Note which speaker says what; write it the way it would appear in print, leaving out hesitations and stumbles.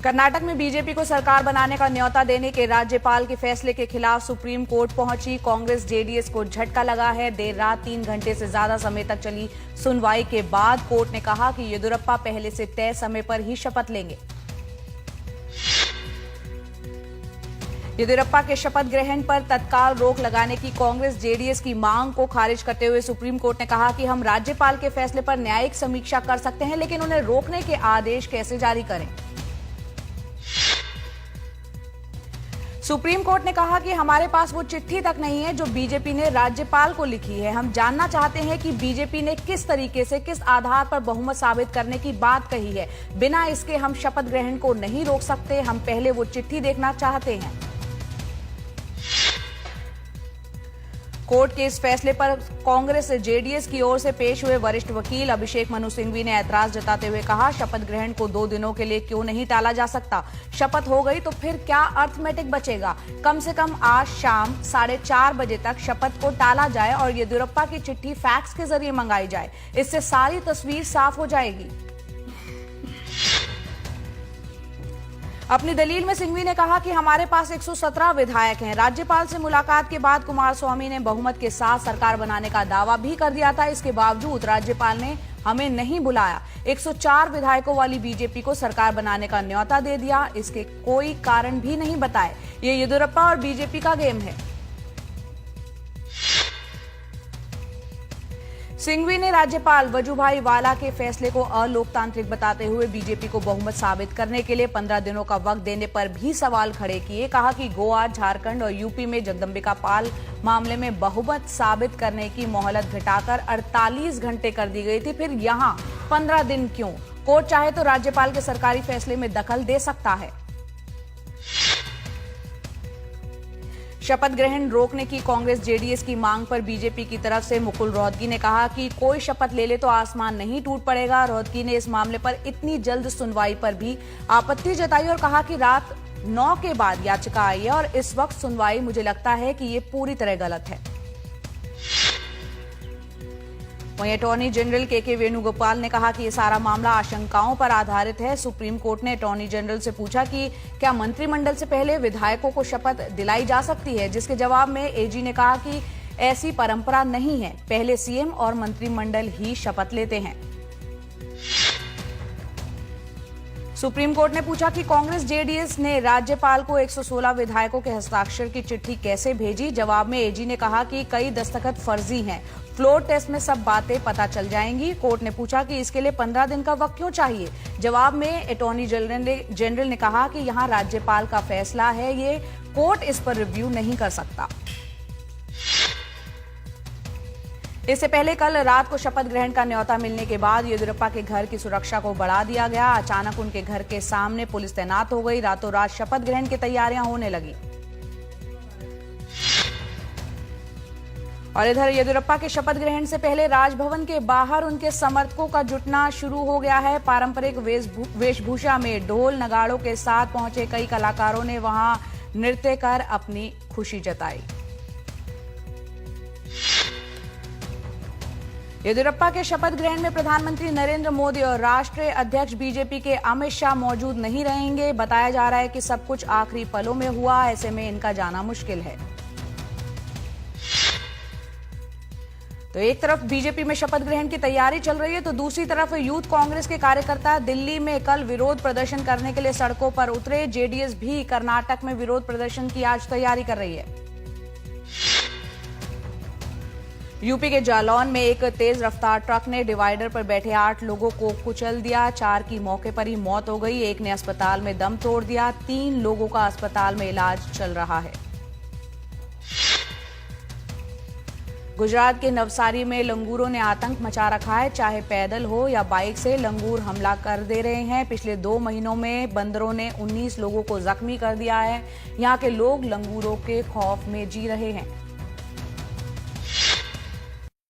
Speaker 1: कर्नाटक में बीजेपी को सरकार बनाने का न्योता देने के राज्यपाल के फैसले के खिलाफ सुप्रीम कोर्ट पहुंची कांग्रेस जेडीएस को झटका लगा है। देर रात 3 घंटे से ज्यादा समय तक चली सुनवाई के बाद कोर्ट ने कहा कि येदियुरप्पा पहले से तय समय पर ही शपथ लेंगे। येदियुरप्पा के शपथ ग्रहण पर तत्काल रोक लगाने की कांग्रेस जेडीएस की मांग को खारिज करते हुए सुप्रीम कोर्ट ने कहा कि हम राज्यपाल के फैसले पर न्यायिक समीक्षा कर सकते हैं, लेकिन उन्हें रोकने के आदेश कैसे जारी करें। सुप्रीम कोर्ट ने कहा कि हमारे पास वो चिट्ठी तक नहीं है जो बीजेपी ने राज्यपाल को लिखी है। हम जानना चाहते हैं कि बीजेपी ने किस तरीके से, किस आधार पर बहुमत साबित करने की बात कही है। बिना इसके हम शपथ ग्रहण को नहीं रोक सकते। हम पहले वो चिट्ठी देखना चाहते हैं। कोर्ट के इस फैसले पर कांग्रेस जेडीएस की ओर से पेश हुए वरिष्ठ वकील अभिषेक मनु सिंघवी ने ऐतराज जताते हुए कहा, शपथ ग्रहण को 2 दिनों के लिए क्यों नहीं टाला जा सकता। शपथ हो गई तो फिर क्या अर्थमेटिक बचेगा। कम से कम आज शाम 4:30 बजे तक शपथ को टाला जाए और येदियुरप्पा की चिट्ठी फैक्स के जरिए मंगाई जाए। इससे सारी तस्वीर साफ हो जाएगी। अपनी दलील में सिंघवी ने कहा कि हमारे पास 117 विधायक हैं। राज्यपाल से मुलाकात के बाद कुमारस्वामी ने बहुमत के साथ सरकार बनाने का दावा भी कर दिया था। इसके बावजूद राज्यपाल ने हमें नहीं बुलाया। 104 विधायकों वाली बीजेपी को सरकार बनाने का न्योता दे दिया। इसके कोई कारण भी नहीं बताए। ये येदियुरप्पा और बीजेपी का गेम है। सिंघवी ने राज्यपाल वजुभाई वाला के फैसले को अलोकतांत्रिक बताते हुए बीजेपी को बहुमत साबित करने के लिए 15 दिनों का वक्त देने पर भी सवाल खड़े किए। कहा कि गोवा, झारखंड और यूपी में जगदंबिका पाल मामले में बहुमत साबित करने की मोहलत घटाकर 48 घंटे कर दी गई थी। फिर यहां 15 दिन क्यों? कोर्ट चाहे तो राज्यपाल के सरकारी फैसले में दखल दे सकता है। शपथ ग्रहण रोकने की कांग्रेस जेडीएस की मांग पर बीजेपी की तरफ से मुकुल रोहतगी ने कहा कि कोई शपथ ले ले तो आसमान नहीं टूट पड़ेगा। रोहतगी ने इस मामले पर इतनी जल्द सुनवाई पर भी आपत्ति जताई और कहा कि रात 9 के बाद याचिका आई है और इस वक्त सुनवाई मुझे लगता है कि ये पूरी तरह गलत है। वहीं अटॉर्नी जनरल के वेणुगोपाल ने कहा कि ये सारा मामला आशंकाओं पर आधारित है। सुप्रीम कोर्ट ने अटॉर्नी जनरल से पूछा कि क्या मंत्रिमंडल से पहले विधायकों को शपथ दिलाई जा सकती है, जिसके जवाब में एजी ने कहा कि ऐसी परंपरा नहीं है। पहले सीएम और मंत्रिमंडल ही शपथ लेते हैं। सुप्रीम कोर्ट ने पूछा कि कांग्रेस जेडीएस ने राज्यपाल को 116 विधायकों के हस्ताक्षर की चिट्ठी कैसे भेजी। जवाब में एजी ने कहा कि कई दस्तखत फर्जी हैं। फ्लोर टेस्ट में सब बातें पता चल जाएंगी। कोर्ट ने पूछा कि इसके लिए 15 दिन का वक्त क्यों चाहिए। जवाब में अटॉर्नी जनरल ने कहा कि यहां राज्यपाल का फैसला है, ये कोर्ट इस पर रिव्यू नहीं कर सकता। इससे पहले कल रात को शपथ ग्रहण का न्योता मिलने के बाद येदियुरप्पा के घर की सुरक्षा को बढ़ा दिया गया। अचानक उनके घर के सामने पुलिस तैनात हो गई। रातों रात शपथ ग्रहण की तैयारियां होने लगी। और इधर येदियुरप्पा के शपथ ग्रहण से पहले राजभवन के बाहर उनके समर्थकों का जुटना शुरू हो गया है। पारंपरिक वेशभूषा में ढोल नगाड़ों के साथ पहुंचे कई कलाकारों ने वहां नृत्य कर अपनी खुशी जताई। येदियुरप्पा के शपथ ग्रहण में प्रधानमंत्री नरेंद्र मोदी और राष्ट्रीय अध्यक्ष बीजेपी के अमित शाह मौजूद नहीं रहेंगे। बताया जा रहा है कि सब कुछ आखिरी पलों में हुआ, ऐसे में इनका जाना मुश्किल है। तो एक तरफ बीजेपी में शपथ ग्रहण की तैयारी चल रही है, तो दूसरी तरफ यूथ कांग्रेस के कार्यकर्ता दिल्ली में कल विरोध प्रदर्शन करने के लिए सड़कों पर उतरे। जेडीएस भी कर्नाटक में विरोध प्रदर्शन की आज तैयारी कर रही है। यूपी के जालौन में एक तेज रफ्तार ट्रक ने डिवाइडर पर बैठे 8 लोगों को कुचल दिया। 4 की मौके पर ही मौत हो गई। एक ने अस्पताल में दम तोड़ दिया। 3 लोगों का अस्पताल में इलाज चल रहा है। गुजरात के नवसारी में लंगूरों ने आतंक मचा रखा है। चाहे पैदल हो या बाइक से लंगूर हमला कर दे रहे हैं। पिछले 2 महीनों में बंदरों ने 19 लोगों को जख्मी कर दिया है। यहाँ के लोग लंगूरों के खौफ में जी रहे हैं।